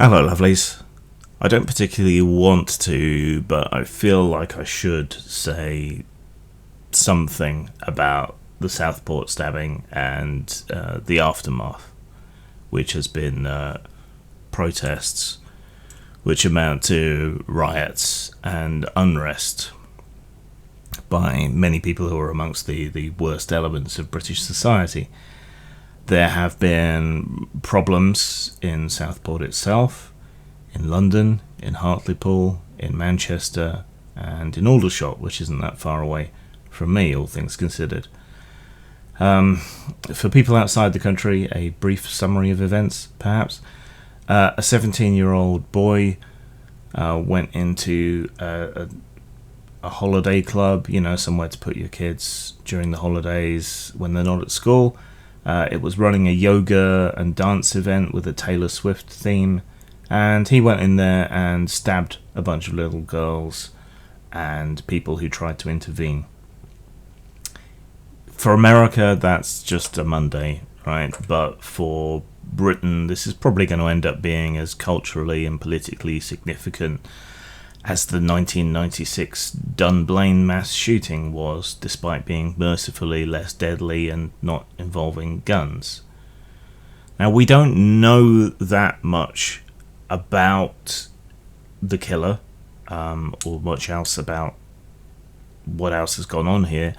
Hello, lovelies. I don't particularly want to, but I feel like I should say something about the Southport stabbing and the aftermath, which has been protests which amount to riots and unrest by many people who are amongst the worst elements of British society. There have been problems in Southport itself, in London, in Hartlepool, in Manchester, and in Aldershot, which isn't that far away from me, all things considered. For people outside the country, a brief summary of events, perhaps. A 17-year-old boy went into a holiday club, somewhere to put your kids during the holidays when they're not at school. It was running a yoga and dance event with a Taylor Swift theme, and he went in there and stabbed a bunch of little girls and people who tried to intervene. For America, that's just a Monday, right? But for Britain, this is probably going to end up being as culturally and politically significant as the 1996 Dunblane mass shooting was, despite being mercifully less deadly and not involving guns. Now, we don't know that much about the killer, or much else about what else has gone on here,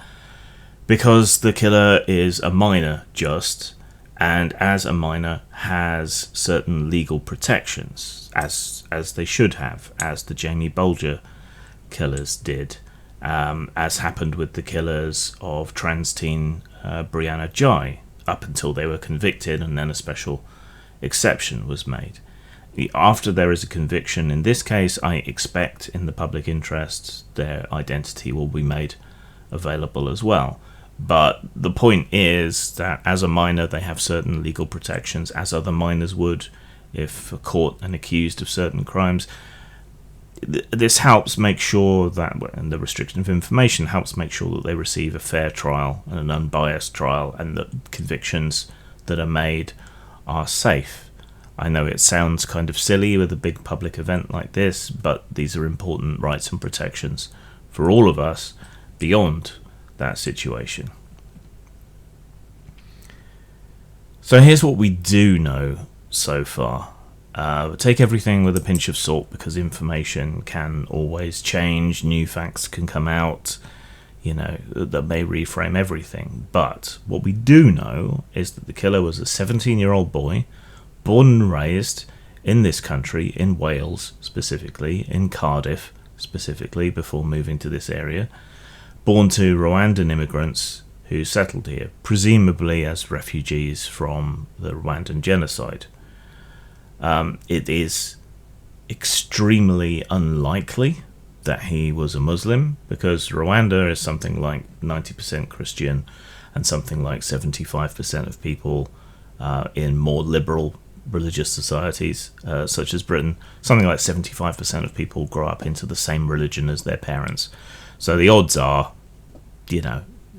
because the killer is a minor just, and as a minor has certain legal protections, as they should have, as the Jamie Bulger killers did, as happened with the killers of trans teen Brianna Jai, up until they were convicted, and then a special exception was made. After there is a conviction, in this case, I expect in the public interest their identity will be made available as well. But the point is that as a minor, they have certain legal protections, as other minors would if caught and accused of certain crimes. This helps make sure that, and the restriction of information helps make sure that they receive a fair trial and an unbiased trial, and that convictions that are made are safe. I know it sounds kind of silly with a big public event like this, but these are important rights and protections for all of us beyond that situation. So here's what we do know so far. Take everything with a pinch of salt, because information can always change, new facts can come out, that may reframe everything. But what we do know is that the killer was a 17-year-old boy, born and raised in this country, in Wales specifically, in Cardiff specifically, before moving to this area, born to Rwandan immigrants who settled here, presumably as refugees from the Rwandan genocide. It is extremely unlikely that he was a Muslim, because Rwanda is something like 90% Christian, and something like 75% of people in more liberal religious societies, such as Britain, something like 75% of people grow up into the same religion as their parents. So the odds are,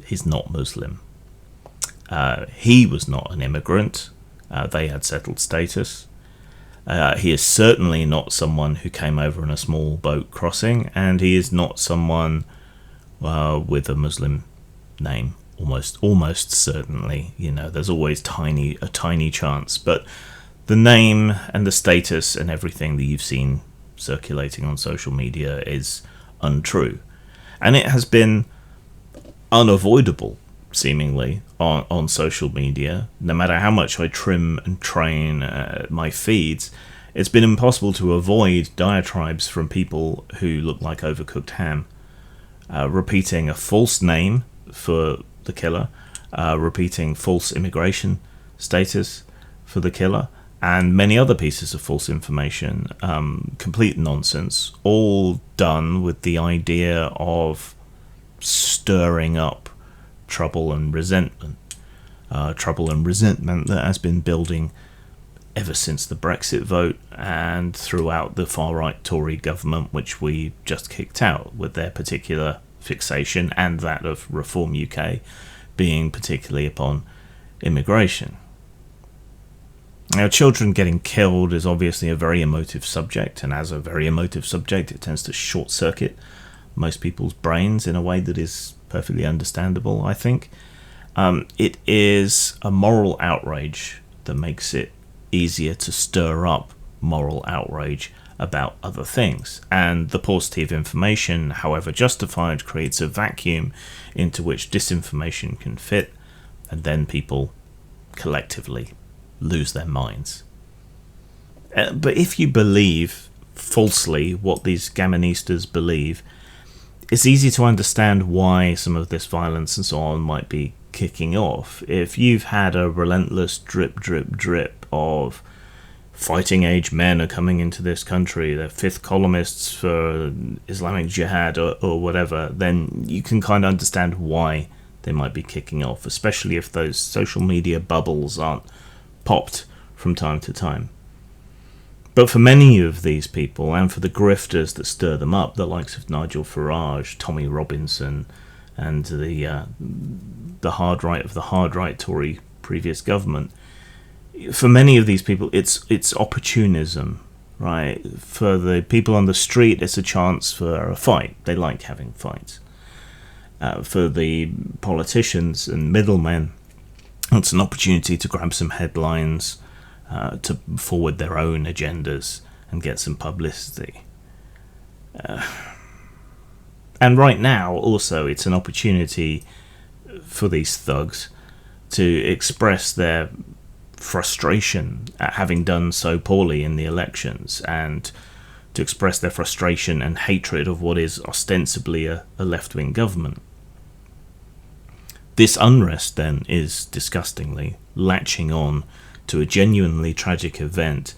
he's not Muslim. He was not an immigrant. They had settled status. He is certainly not someone who came over in a small boat crossing, and he is not someone with a Muslim name. Almost certainly. There's always a tiny chance, but the name and the status and everything that you've seen circulating on social media is untrue, and it has been unavoidable, seemingly, on social media. No matter how much I trim and train my feeds, it's been impossible to avoid diatribes from people who look like overcooked ham, repeating a false name for the killer, repeating false immigration status for the killer, and many other pieces of false information, complete nonsense, all done with the idea of stirring up trouble and resentment that has been building ever since the Brexit vote and throughout the far-right Tory government, which we just kicked out, with their particular fixation, and that of Reform UK, being particularly upon immigration. Now, children getting killed is obviously a very emotive subject, and as a very emotive subject, it tends to short-circuit most people's brains in a way that is perfectly understandable, I think. It is a moral outrage that makes it easier to stir up moral outrage about other things. And the paucity of information, however justified, creates a vacuum into which disinformation can fit, and then people collectively lose their minds. But if you believe falsely what these Gamonistas believe, it's easy to understand why some of this violence and so on might be kicking off. If you've had a relentless drip, drip, drip of fighting age men are coming into this country, they're fifth columnists for Islamic Jihad or whatever, then you can kind of understand why they might be kicking off, especially if those social media bubbles aren't popped from time to time. But for many of these people, and for the grifters that stir them up, the likes of Nigel Farage, Tommy Robinson, and the hard right of the hard right Tory previous government, for many of these people, it's opportunism, right? For the people on the street, it's a chance for a fight. They like having fights. For the politicians and middlemen, it's an opportunity to grab some headlines, to forward their own agendas and get some publicity. And right now, also, it's an opportunity for these thugs to express their frustration at having done so poorly in the elections, and to express their frustration and hatred of what is ostensibly a left-wing government. This unrest, then, is disgustingly latching on to a genuinely tragic event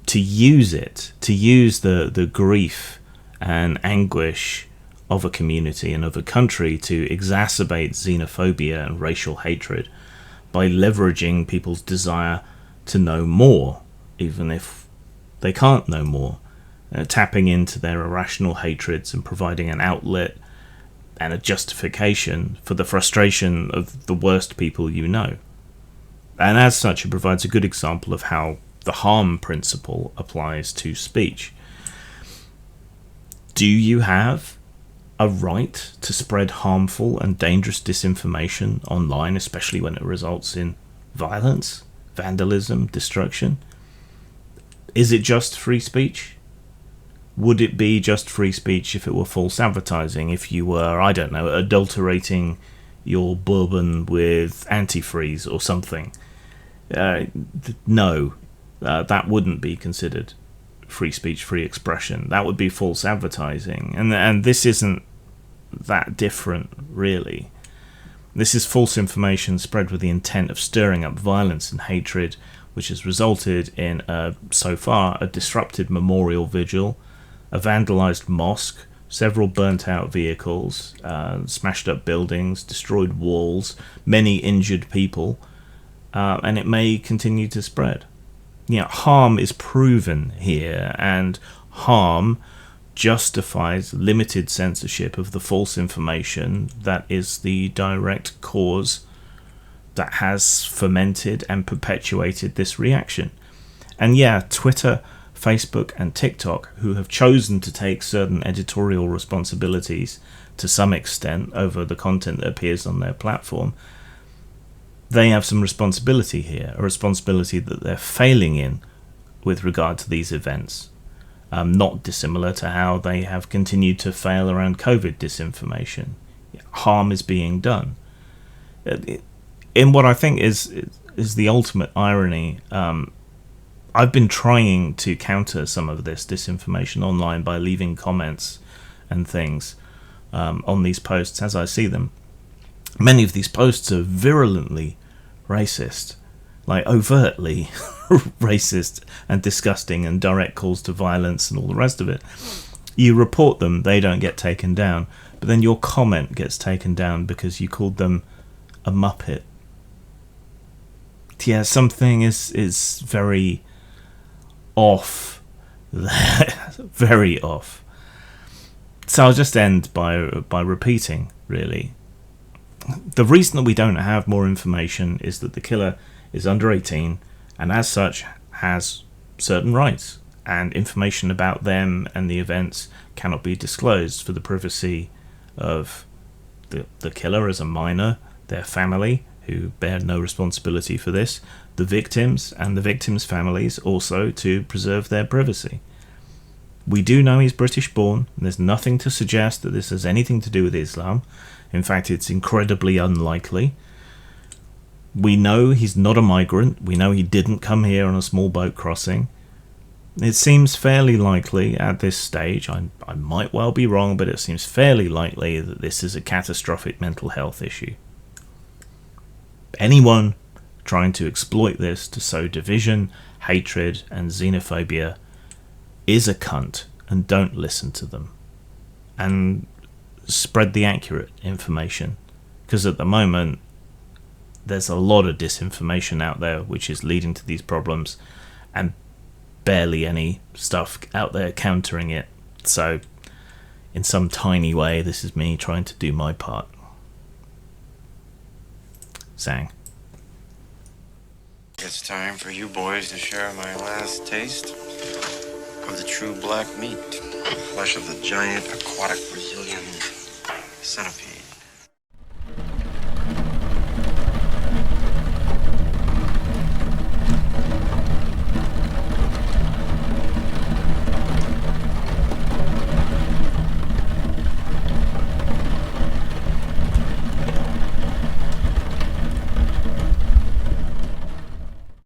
to use the grief and anguish of a community and of a country to exacerbate xenophobia and racial hatred by leveraging people's desire to know more, even if they can't know more, tapping into their irrational hatreds and providing an outlet and a justification for the frustration of the worst people you know. And as such, it provides a good example of how the harm principle applies to speech. Do you have a right to spread harmful and dangerous disinformation online, especially when it results in violence, vandalism, destruction? Is it just free speech? Would it be just free speech if it were false advertising, if you were, I don't know, adulterating your bourbon with antifreeze or something? No, that wouldn't be considered free speech, free expression. That would be false advertising. And this isn't that different, really. This is false information spread with the intent of stirring up violence and hatred, which has resulted in, so far, a disrupted memorial vigil, a vandalised mosque, several burnt-out vehicles, smashed up buildings, destroyed walls, many injured people, and it may continue to spread. Harm is proven here, and harm justifies limited censorship of the false information that is the direct cause that has fomented and perpetuated this reaction. And Twitter, Facebook and TikTok, who have chosen to take certain editorial responsibilities to some extent over the content that appears on their platform, they have some responsibility here, a responsibility that they're failing in with regard to these events. Not dissimilar to how they have continued to fail around COVID disinformation. Harm is being done. In what I think is the ultimate irony, I've been trying to counter some of this disinformation online by leaving comments and things on these posts as I see them. Many of these posts are virulently racist, like overtly racist and disgusting, and direct calls to violence and all the rest of it. You report them, they don't get taken down, but then your comment gets taken down because you called them a muppet. Something is very off there. Very off. So I'll just end by repeating, really. The reason that we don't have more information is that the killer is under 18 and as such has certain rights, and information about them and the events cannot be disclosed for the privacy of the killer as a minor, their family, who bear no responsibility for this, the victims and the victims' families also, to preserve their privacy. We do know he's British born, and there's nothing to suggest that this has anything to do with Islam. In fact, it's incredibly unlikely. We know he's not a migrant. We know he didn't come here on a small boat crossing. It seems fairly likely at this stage, I might well be wrong, but it seems fairly likely that this is a catastrophic mental health issue. Anyone trying to exploit this to sow division, hatred, and xenophobia is a cunt, and don't listen to them. And spread the accurate information, because at the moment there's a lot of disinformation out there which is leading to these problems, and barely any stuff out there countering it. So in some tiny way, this is me trying to do my part. Sang. It's time for you boys to share my last taste of the true black meat, flesh of the giant aquatic Brazilian centipede.